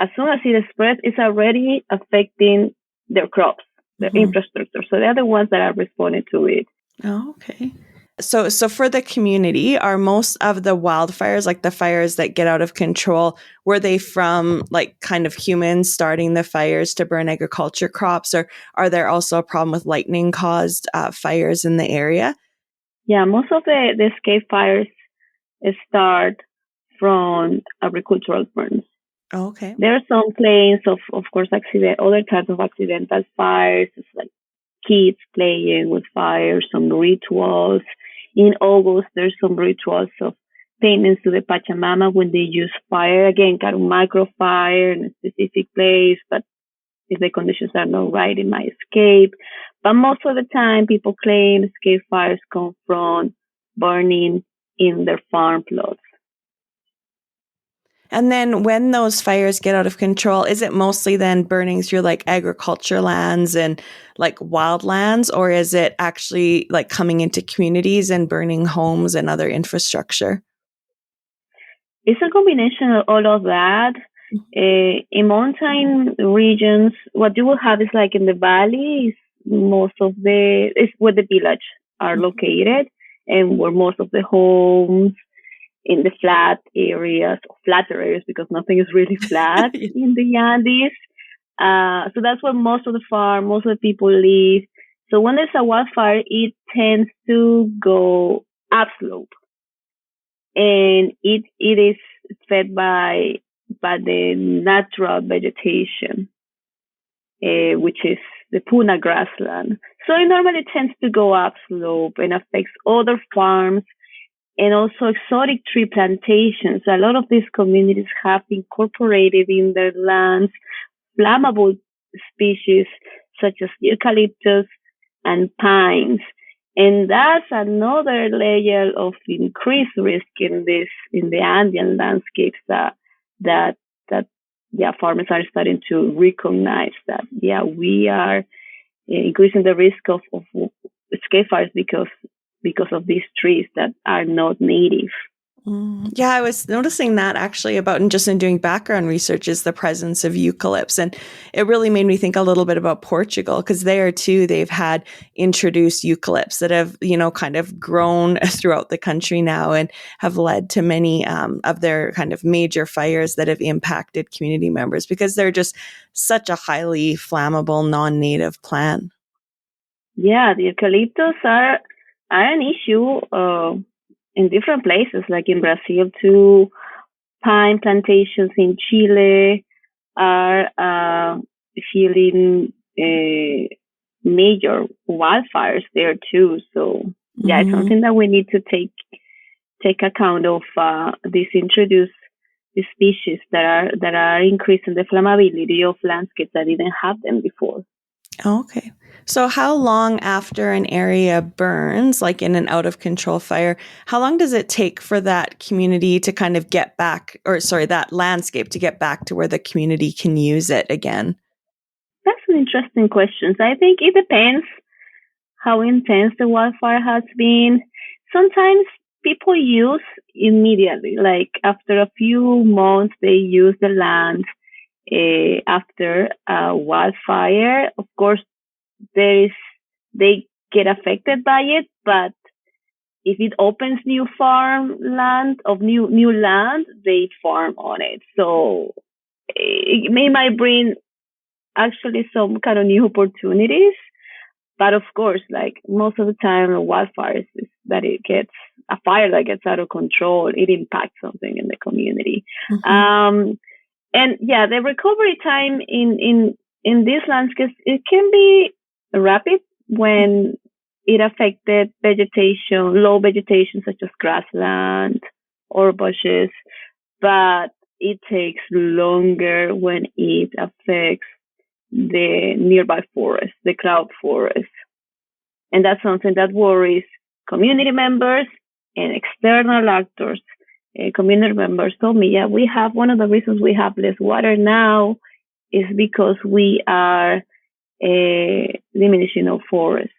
as soon as it spreads, it's already affecting their crops, their infrastructure. So they're the ones that are responding to it. Oh, okay. So for the community, are most of the wildfires, like the fires that get out of control, were they from like kind of humans starting the fires to burn agriculture crops, or are there also a problem with lightning caused fires in the area? Yeah, most of the escape fires start from agricultural burns. Oh, okay. There are some claims of course, other types of accidental fires, it's like kids playing with fire, some rituals. In August, there's some rituals of payments to the Pachamama when they use fire. Again, kind of micro fire in a specific place, but if the conditions are not right, it might escape. But most of the time, people claim escape fires come from burning in their farm plots. And then when those fires get out of control, is it mostly then burning through like agriculture lands and like wildlands, or is it actually like coming into communities and burning homes and other infrastructure? It's a combination of all of that. In mountain regions, what you will have is like in the valley, is where the village are located and where most of the homes in the flatter areas, because nothing is really flat in the Andes. So that's where most of the people live. So when there's a wildfire, it tends to go upslope, and it is fed by the natural vegetation, which is the Puna grassland. So it normally tends to go upslope and affects other farms and also exotic tree plantations. A lot of these communities have incorporated in their lands flammable species such as eucalyptus and pines. And that's another layer of increased risk in the Andean landscapes that farmers are starting to recognize that we are increasing the risk of escape fires because of these trees that are not native. Yeah, I was noticing that actually in doing background research is the presence of eucalypts. And it really made me think a little bit about Portugal, because there too, they've had introduced eucalypts that have, kind of grown throughout the country now and have led to many of their kind of major fires that have impacted community members because they're just such a highly flammable, non-native plant. Yeah, the eucalyptus are an issue in different places, like in Brazil too. pine plantations in Chile are feeling major wildfires there too. So yeah, it's something that we need to take account of these introduced species that are increasing the flammability of landscapes that didn't have them before. Okay. So how long after an area burns, like in an out of control fire, how long does it take for that community to kind of get back, that landscape to get back to where the community can use it again? That's an interesting question. I think it depends how intense the wildfire has been. Sometimes people use immediately, like after a few months, they use the land after a wildfire. Of course, they get affected by it, but if it opens new farmland of new land, they farm on it. So it might bring actually some kind of new opportunities. But of course, like most of the time, wildfires is that it gets a fire that gets out of control. It impacts something in the community. And yeah, the recovery time in these landscapes, it can be rapid when it affected vegetation, low vegetation such as grassland or bushes, but it takes longer when it affects the nearby forest, the cloud forest. And that's something that worries community members and external actors. Community members told me, yeah, we have one of the reasons we have less water now is because we are diminishing our forest.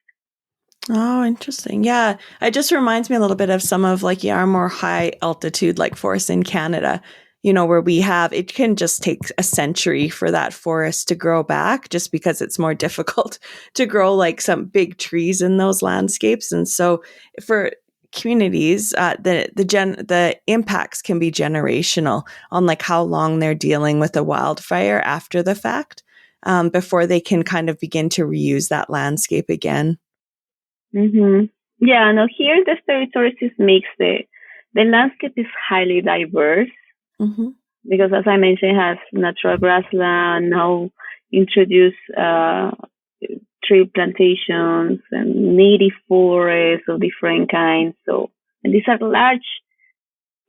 Oh, interesting. Yeah. It just reminds me a little bit of some of like our more high altitude like forests in Canada, where it can just take a century for that forest to grow back just because it's more difficult to grow like some big trees in those landscapes. And so for communities, the impacts can be generational on like how long they're dealing with a wildfire after the fact, before they can kind of begin to reuse that landscape again. Mm-hmm. Yeah, no, here the territory makes the landscape is highly diverse. Mm-hmm. Because as I mentioned, it has natural grassland, now introduce tree plantations and native forests of different kinds. So, and these are large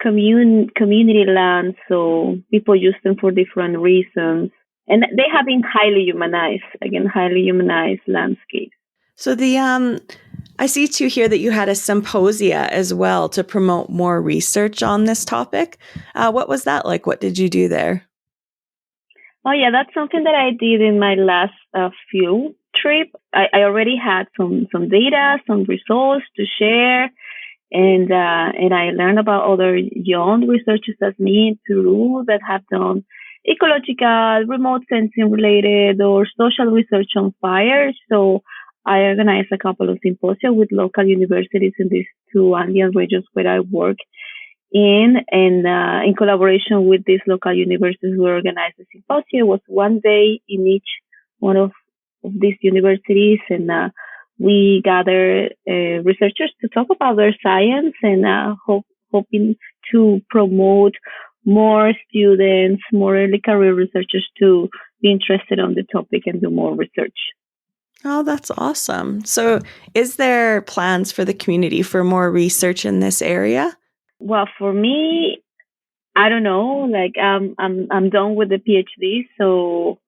community lands, so people use them for different reasons. And they have been highly humanized landscapes. So I see too here that you had a symposia as well to promote more research on this topic. What was that like? What did you do there? Oh yeah, that's something that I did in my last field trip. I already had some data, some results to share, and I learned about other young researchers as me in Peru that have done ecological, remote sensing related, or social research on fires. So I organized a couple of symposia with local universities in these two Andean regions where I work in, and in collaboration with these local universities, we organized a symposia. It was one day in each one of these universities, and we gathered researchers to talk about their science, and hoping to promote more students, more early career researchers to be interested on the topic and do more research. Oh, that's awesome. So is there plans for the community for more research in this area? Well, for me, I don't know. Like, I'm done with the PhD, so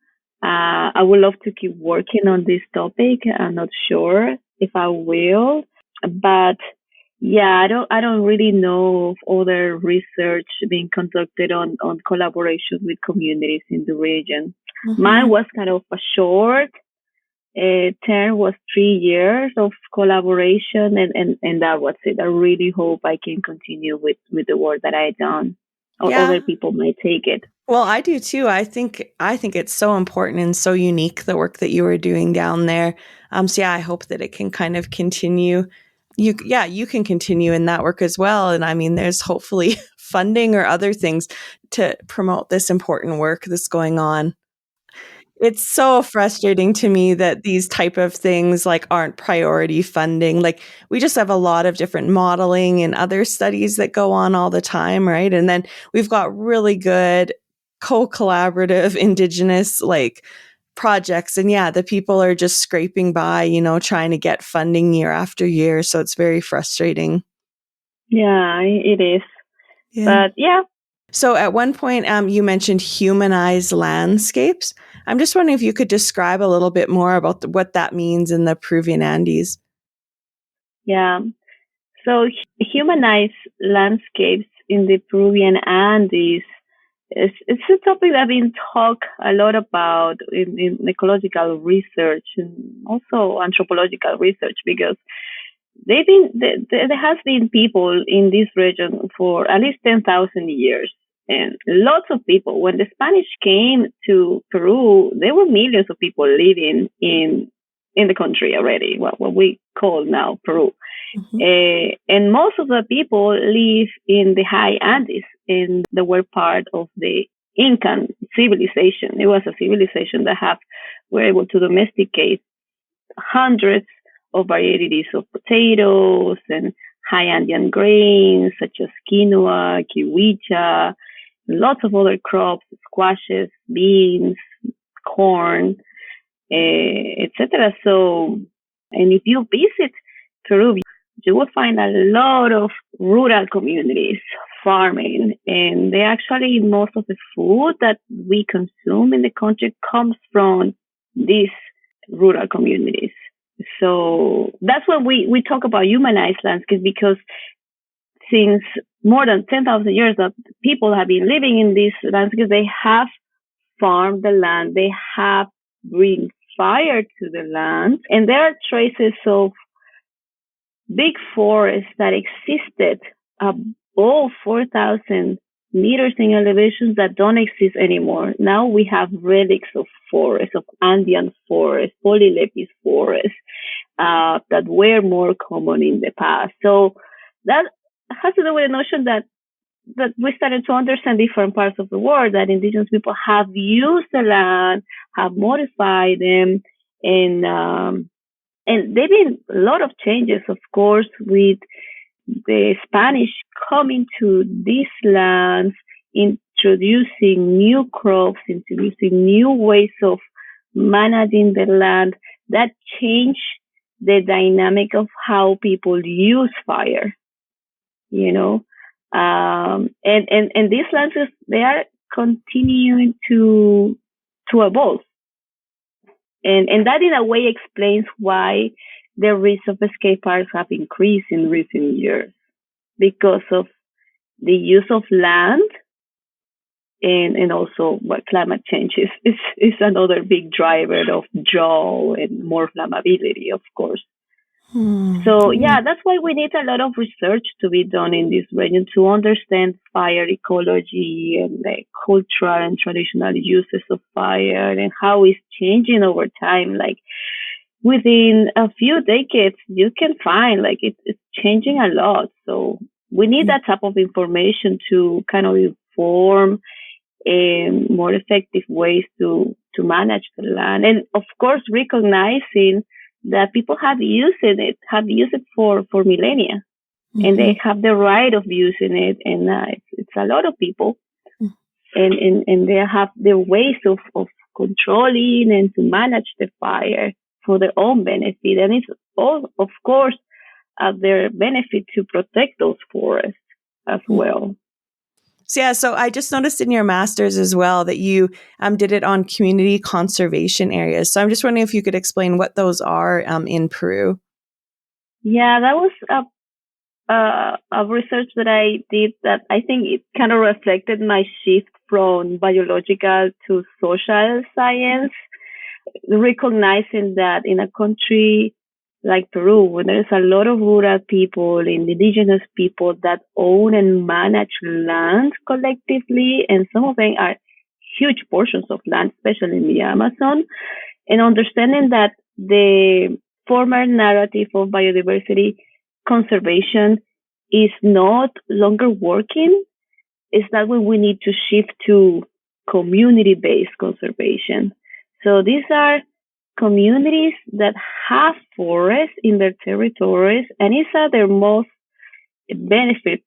I would love to keep working on this topic. I'm not sure if I will, but yeah, I don't really know of other research being conducted on collaboration with communities in the region. Mm-hmm. Mine was kind of a short term, was 3 years of collaboration, and that was it. I really hope I can continue with the work that I done, or other people might take it. Well, I do too. I think it's so important and so unique, the work that you were doing down there. So yeah, I hope that it can kind of continue. You can continue in that work as well. And I mean, there's hopefully funding or other things to promote this important work that's going on. It's so frustrating to me that these type of things like aren't priority funding. Like we just have a lot of different modeling and other studies that go on all the time, right? And then we've got really good co-collaborative indigenous like projects. And yeah, the people are just scraping by, trying to get funding year after year. So it's very frustrating. Yeah, it is. Yeah. But yeah. So at one point, you mentioned humanized landscapes. I'm just wondering if you could describe a little bit more about what that means in the Peruvian Andes. Yeah. So humanized landscapes in the Peruvian Andes it's a topic that's been talked a lot about in ecological research and also anthropological research because there has been people in this region for at least 10,000 years and lots of people. When the Spanish came to Peru, there were millions of people living in the country already, what we call now Peru. And most of the people live in the high Andes, and they were part of the Incan civilization. It was a civilization that were able to domesticate hundreds of varieties of potatoes and high Andean grains such as quinoa, kiwicha, lots of other crops, squashes, beans, corn, etc. So, and if you visit Peru, you will find a lot of rural communities farming, and they actually most of the food that we consume in the country comes from these rural communities. So that's when we talk about humanized landscapes, because since more than 10,000 years that people have been living in these landscapes, they have farmed the land, they have bring fire to the land, and there are traces of big forests that existed above 4,000 meters in elevations that don't exist anymore. Now we have relics of forests, of Andean forests, polylepis forests, that were more common in the past. So that has to do with the notion that we started to understand different parts of the world, that indigenous people have used the land, have modified them, and there've been a lot of changes, of course, with the Spanish coming to these lands, introducing new crops, introducing new ways of managing the land that changed the dynamic of how people use fire, and these landscapes, they are continuing to evolve. And that in a way explains why the risk of escape fires have increased in recent years, because of the use of land, and also climate change is another big driver of drought and more flammability, of course. So yeah, that's why we need a lot of research to be done in this region to understand fire ecology and the cultural and traditional uses of fire and how it's changing over time. Like within a few decades, you can find like it's changing a lot. So we need that type of information to kind of inform more effective ways to manage the land, and of course recognizing that people have used it for millennia, and they have the right of using it, and it's a lot of people, and they have their ways of controlling and to manage the fire for their own benefit, and it's all, of course, their benefit to protect those forests as well. So I just noticed in your master's as well that you did it on community conservation areas. So I'm just wondering if you could explain what those are in Peru. Yeah, that was a research that I did that I think it kind of reflected my shift from biological to social science, recognizing that in a country like Peru, where there's a lot of rural people and indigenous people that own and manage land collectively, and some of them are huge portions of land, especially in the Amazon, and understanding that the former narrative of biodiversity conservation is not longer working, is that when we need to shift to community-based conservation. So these are communities that have forests in their territories, and it's their most benefit,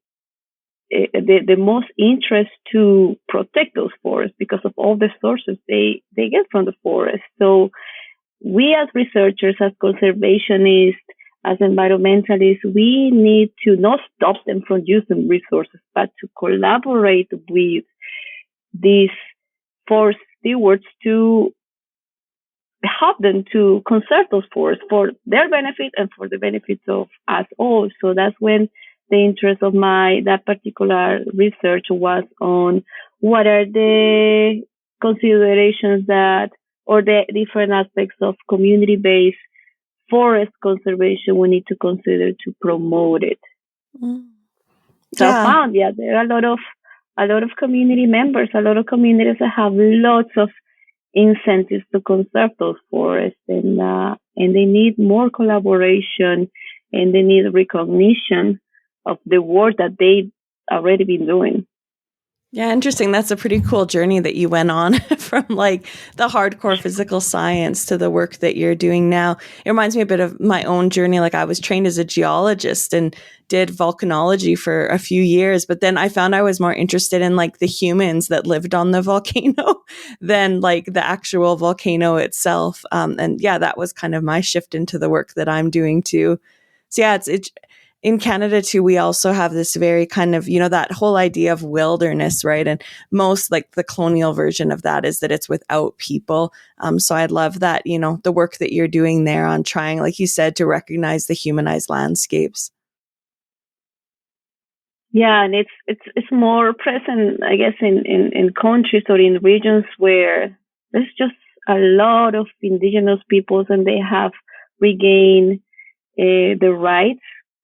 the most interest to protect those forests because of all the sources they get from the forest. So we as researchers, as conservationists, as environmentalists, we need to not stop them from using resources, but to collaborate with these forest stewards to help them to conserve those forests for their benefit and for the benefits of us all. So that's when the interest of that particular research was on what are the considerations that, or the different aspects of community-based forest conservation we need to consider to promote it. Mm. So Yeah. I found, there are a lot of community members, a lot of communities that have lots of incentives to conserve those forests, and they need more collaboration, and they need recognition of the work that they've already been doing. Yeah, interesting. That's a pretty cool journey that you went on from like the hardcore physical science to the work that you're doing now. It reminds me a bit of my own journey. Like I was trained as a geologist and did volcanology for a few years, but then I found I was more interested in like the humans that lived on the volcano than like the actual volcano itself. And yeah, that was kind of my shift into the work that I'm doing too. So yeah, it's in Canada too, we also have this very kind of, that whole idea of wilderness, right? And most like the colonial version of that is that it's without people. So I love that, the work that you're doing there on trying, like you said, to recognize the humanized landscapes. Yeah, and it's more present, I guess, in countries or in regions where there's just a lot of indigenous peoples and they have regained the rights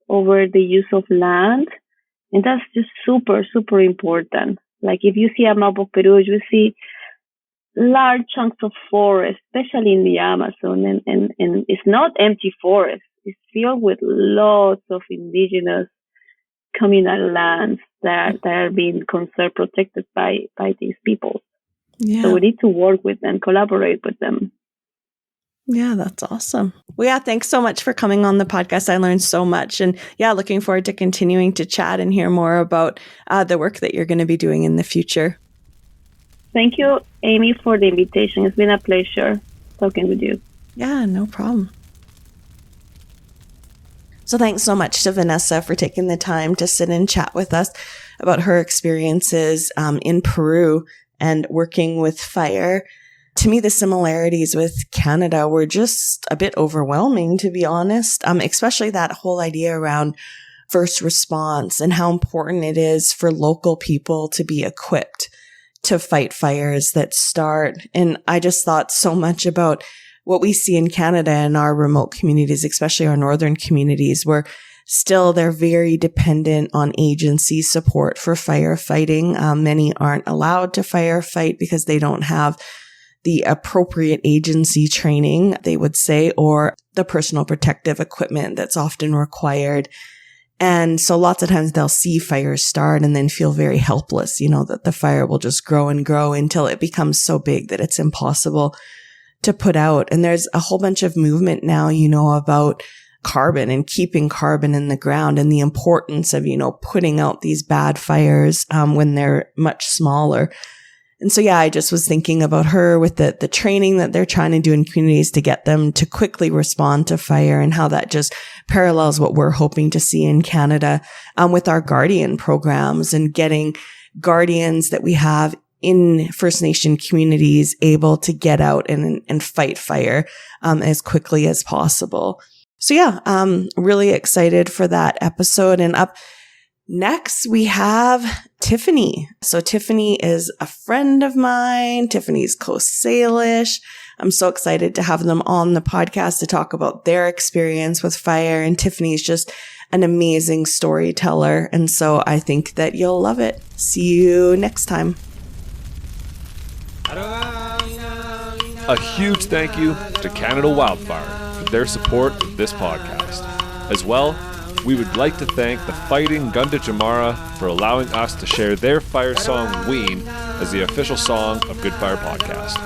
over the use of land. And that's just super, super important. Like if you see a map of Peru, you see large chunks of forest, especially in the Amazon. And it's not empty forest. It's filled with lots of indigenous communal lands that are being conserved, protected by these people. Yeah. So we need to work with them, collaborate with them. Yeah, that's awesome. Well, yeah, thanks so much for coming on the podcast. I learned so much. And yeah, looking forward to continuing to chat and hear more about the work that you're going to be doing in the future. Thank you, Amy, for the invitation. It's been a pleasure talking with you. Yeah, no problem. So thanks so much to Vanessa for taking the time to sit and chat with us about her experiences in Peru and working with fire. To me, the similarities with Canada were just a bit overwhelming, to be honest, especially that whole idea around first response and how important it is for local people to be equipped to fight fires that start. And I just thought so much about what we see in Canada and our remote communities, especially our northern communities, where still they're very dependent on agency support for firefighting. Many aren't allowed to firefight because they don't have the appropriate agency training, they would say, or the personal protective equipment that's often required. And so lots of times they'll see fires start and then feel very helpless, that the fire will just grow and grow until it becomes so big that it's impossible to put out. And there's a whole bunch of movement now, about carbon and keeping carbon in the ground and the importance of, putting out these bad fires when they're much smaller. And so, yeah, I just was thinking about her with the training that they're trying to do in communities to get them to quickly respond to fire, and how that just parallels what we're hoping to see in Canada with our guardian programs and getting guardians that we have in First Nation communities able to get out and fight fire as quickly as possible. So, yeah, really excited for that episode. And up next, we have Tiffany. So Tiffany is a friend of mine. Tiffany's Coast Salish. I'm so excited to have them on the podcast to talk about their experience with fire. And Tiffany's just an amazing storyteller. And so I think that you'll love it. See you next time. A huge thank you to Canada Wildfire for their support of this podcast. As well, we would like to thank the Fighting Gunda Jamara for allowing us to share their fire song Ween as the official song of Good Fire Podcast.